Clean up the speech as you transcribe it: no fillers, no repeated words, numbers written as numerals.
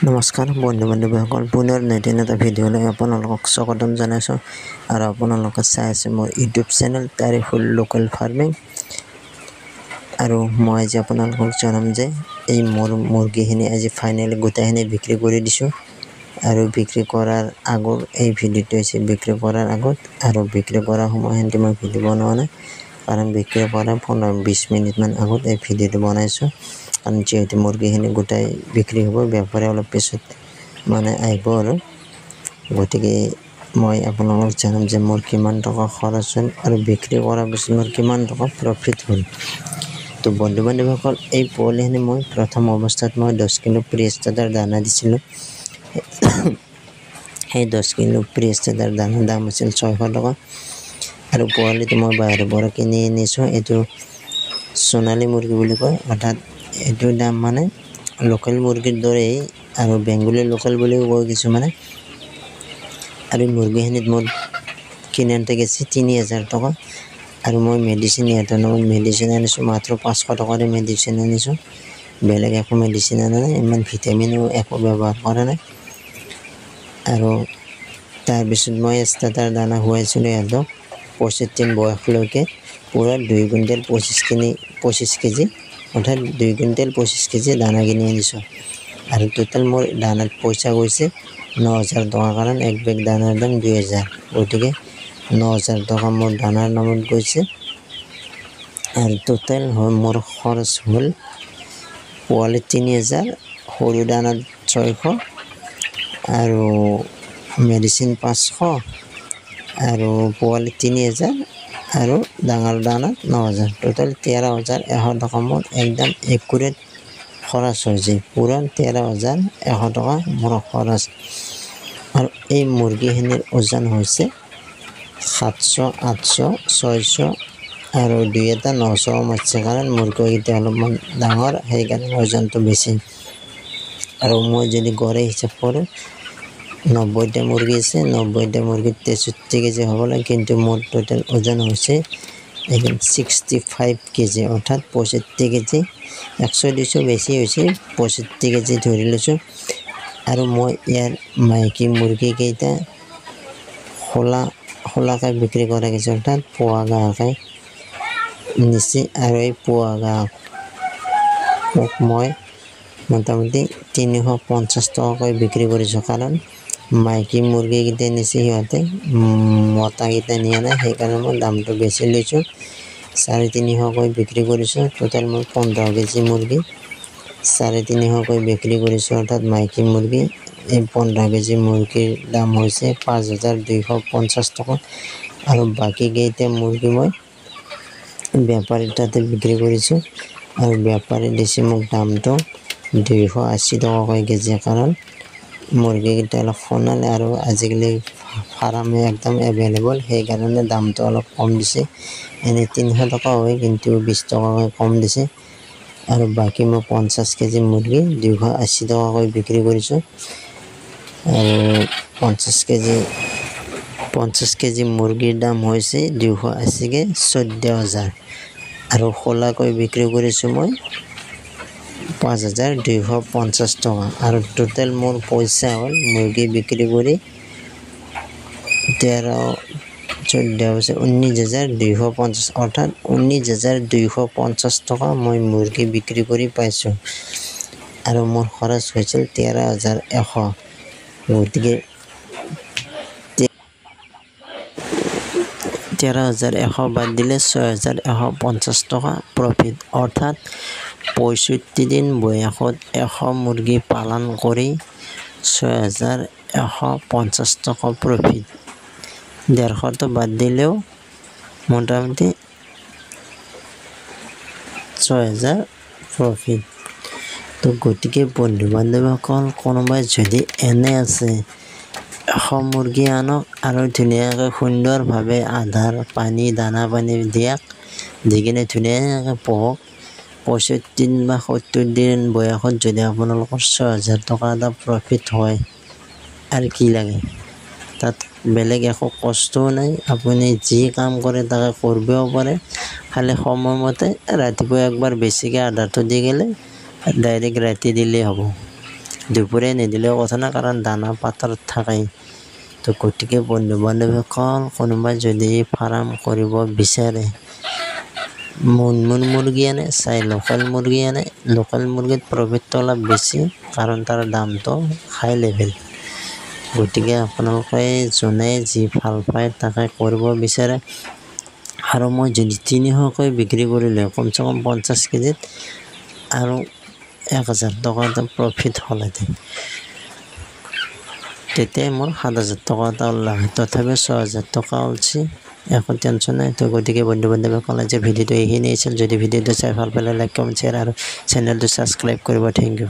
নমস্কাৰ বন্ধু বান্ধৱীসকল, পুনৰ নতুন এটা ভিডিঅ'লৈ আপোনালোকক স্বাগতম জনাইছোঁ। আৰু আপোনালোকে চাই আছে মোৰ YouTube channel Tariful local farming. আৰু মই আজি আপোনালোকক জনাম যে এই মুৰ্গীখিনি আজি ফাইনেলি গোটেইখিনি বিক্ৰী কৰি দিছোঁ। আৰু বিক্ৰী কৰাৰ আগত এই ভিডিঅ'টো হৈছে বিক্ৰী কৰাৰ আগত, আৰু বিক্ৰী কৰাৰ সময়খিনিতে মই ভিডিঅ' বনোৱা নাই, কাৰণ বিক্ৰী কৰাৰ 15-20 মিনিটমান আগত এই ভিডিঅ'টো বনাইছোঁ। কাৰণ যেহেতু মুৰ্গীখিনি গোটাই বিক্ৰী হ'ব, বেপাৰী অলপ পিছত আহিব, আৰু গতিকে মই আপোনালোকক জনাম যে মোৰ কিমান টকা খৰচ হ'ল আৰু বিক্ৰী কৰাৰ পিছত মোৰ কিমান টকা প্ৰফিট হ'ল। তো বন্ধু বান্ধৱীসকল, এই পোৱালিখিনি মই প্ৰথম অৱস্থাত মই 10 কিলো প্ৰি-ষ্টাৰ্টাৰ দানা দিছিলোঁ। সেই 10 কিলো প্ৰি-ষ্টাৰ্টাৰ দানাৰ দাম আছিল 600 টকা। আৰু পোৱালিটো মই বাহিৰৰ পৰা কিনি আনিছোঁ। এইটো সোণালী মুৰ্গী বুলি কয়, অৰ্থাৎ এইটোৰ দাম লোকেল মুৰ্গীৰ দৰেই, আৰু বেংগলী লোকেল বুলিও কয় কিছুমানে। আৰু মুৰ্গীখিনিত মোৰ কিনাতে গেছে 3000 টকা। আৰু মই মেডিচিন ইহঁতৰ লগত মেডিচিন আনিছোঁ, মাত্ৰ 500 টকাৰে মেডিচিন আনিছোঁ, বেলেগ একো মেডিচিন আনা নাই, ইমান ভিটামিনো একো ব্যৱহাৰ কৰা নাই। আৰু তাৰপিছত মই ষ্টাৰ্টাৰ দানা খুৱাইছিলোঁ ইহঁতক 25 দিন বয়সলৈকে, পূৰা 2 কুইণ্টেল 25 কেজি, অৰ্থাৎ 2 কুইণ্টেল 25 কেজি দানা কিনি আনিছোঁ। আৰু টোটেল মোৰ দানাত পইচা গৈছে 9000 টকা, কাৰণ এক বেগ দানাৰ দাম 2000, গতিকে 9000 টকা মোৰ দানাৰ নামত গৈছে। আৰু টোটেল মোৰ খৰচ হ'ল পোৱালি 3000, সৰু দানাত 600, আৰু মেডিচিন 500, আৰু পোৱালি 3000, আৰু ডাঙৰ দানাত 9000, টোটেল 13100 টকা মোৰ একদম একুৰেট খৰচ হৈছে। পূৰা 13100 টকা মোৰ খৰচ। আৰু এই মুৰ্গীখিনিৰ ওজন হৈছে 700, 800, 600, আৰু 2-এটা 900 মাৰিছে, কাৰণ মুৰ্গীকেইটা অলপমান ডাঙৰ, সেইকাৰণে ওজনটো বেছি। আৰু মই যদি গড়ে হিচাপ কৰোঁ, 90টা মুৰ্গী আছে, 90টা মুৰ্গীত 63 কেজি হ'ব লাগে, কিন্তু মোৰ টোটেল ওজন হৈছে 65 কেজি, অৰ্থাৎ 65 কেজি, 100-200 বেছি হৈছে, 65 কেজি ধৰি লৈছোঁ। আৰু মই ইয়াৰ মাইকী মুৰ্গীকেইটা খোলাকৈ বিক্ৰী কৰা গৈছে, অৰ্থাৎ পোৱা গাহকৈ নিছে। আৰু এই পোৱা গাহক মই মোটামুটি 350 টকাকৈ বিক্ৰী কৰিছোঁ, কাৰণ মাইকী মুৰ্গীকেইটা নিছে সিহঁতে, মতাকেইটা নিয়া নাই, সেইকাৰণে মই দামটো বেছি লৈছোঁ। 350কৈ বিক্ৰী কৰিছোঁ। টোটেল মই 15 কেজি মুৰ্গী 350কৈ বিক্ৰী কৰিছোঁ, অৰ্থাৎ মাইকী মুৰ্গী। এই 15 কেজি মুৰ্গীৰ দাম হৈছে 5250 টকা। আৰু বাকীকেইটা মুৰ্গী মই বেপাৰীৰ তাতে বিক্ৰী কৰিছোঁ, আৰু বেপাৰী দিছে মোক দামটো 280 টকাকৈ কেজি, কাৰণ মুৰ্গীকেইটা অলপ সোণালী, আৰু আজিকালি ফাৰ্মে একদম এভেইলেবল, সেইকাৰণে দামটো অলপ কম দিছে। এনেই 300 টকা হয়, কিন্তু 20 টকাকৈ কম দিছে। আৰু বাকী মই 50 কেজি মুৰ্গী 280 টকাকৈ বিক্ৰী কৰিছোঁ। আৰু 50 কেজি মুৰ্গীৰ দাম হৈছে 280কে 14,000। আৰু খোলাকৈ বিক্ৰী কৰিছোঁ মই 5250 টকা। আৰু টোটেল মোৰ পইচা হ'ল মুৰ্গী বিক্ৰী কৰি 19,250, অৰ্থাৎ 19,250 টকা মই মুৰ্গী বিক্ৰী কৰি পাইছোঁ। আৰু মোৰ খৰচ হৈছিল 13,100, গতিকে 13,100 বাদ দিলে 6,150 টকা প্ৰফিট, অৰ্থাৎ 65 দিন বয়সত 100 মুৰ্গী পালন কৰি 6,150 টকা প্ৰফিট। 150টো বাদ দিলেও মোটামুটি 6,000 প্ৰফিট। তো গতিকে বন্ধু বান্ধৱীসকল, কোনোবাই যদি এনে আছে, 100 মুৰ্গী আনক, আৰু ধুনীয়াকৈ সুন্দৰভাৱে আধাৰ পানী দানা পানী দিয়ক, দি কিনে ধুনীয়াকৈ পোহক। 65 দিন বা 70 দিন বয়সত যদি আপোনালোকৰ 6,000 টকা এটা প্ৰফিট হয়, আৰু কি লাগে? তাত বেলেগ একো কষ্টও নাই, আপুনি যি কাম কৰে তাকে কৰিবও পাৰে, খালি সময়মতে ৰাতিপুৱা একবাৰ বেছিকৈ আধাৰটো দি গ'লে ডাইৰেক্ট ৰাতি দিলেই হ'ব। দুপুৰে নিদিলেও কথা না, কাৰণ দানা পাতৰ থাকেই। তো গতিকে বন্ধু বান্ধৱীসকল কোনোবাই যদি ফাৰ্ম কৰিব বিচাৰে, মুনমুন মুৰ্গী আনে, চাই লোকেল মুৰ্গী আনে। লোকেল মুৰ্গীত প্ৰফিটটো অলপ বেছি, কাৰণ তাৰ দামটো হাই লেভেল। গতিকে আপোনালোকে যোনে যি ভাল পায় তাকে কৰিব বিচাৰে। আৰু মই যদি 300কৈ বিক্ৰী কৰিলে কমচে কম 50 কেজিত আৰু 1000 টকা এটা প্ৰফিট হ'লহেঁতেন, তেতিয়া মোৰ 7000 টকা এটা ওলাল। তথাপি 6000 টকা ওলছি, একো টেনশ্যন নাই। তো গতিকে বন্ধু বান্ধৱীসকল আজি ভিডিঅ'টো এইখিনি আছিল। যদি ভিডিঅ'টো চাই ভাল পালে লাইক কমেণ্ট শ্বেয়াৰ আৰু চেনেলটো ছাবস্ক্ৰাইব কৰিব। Thank U.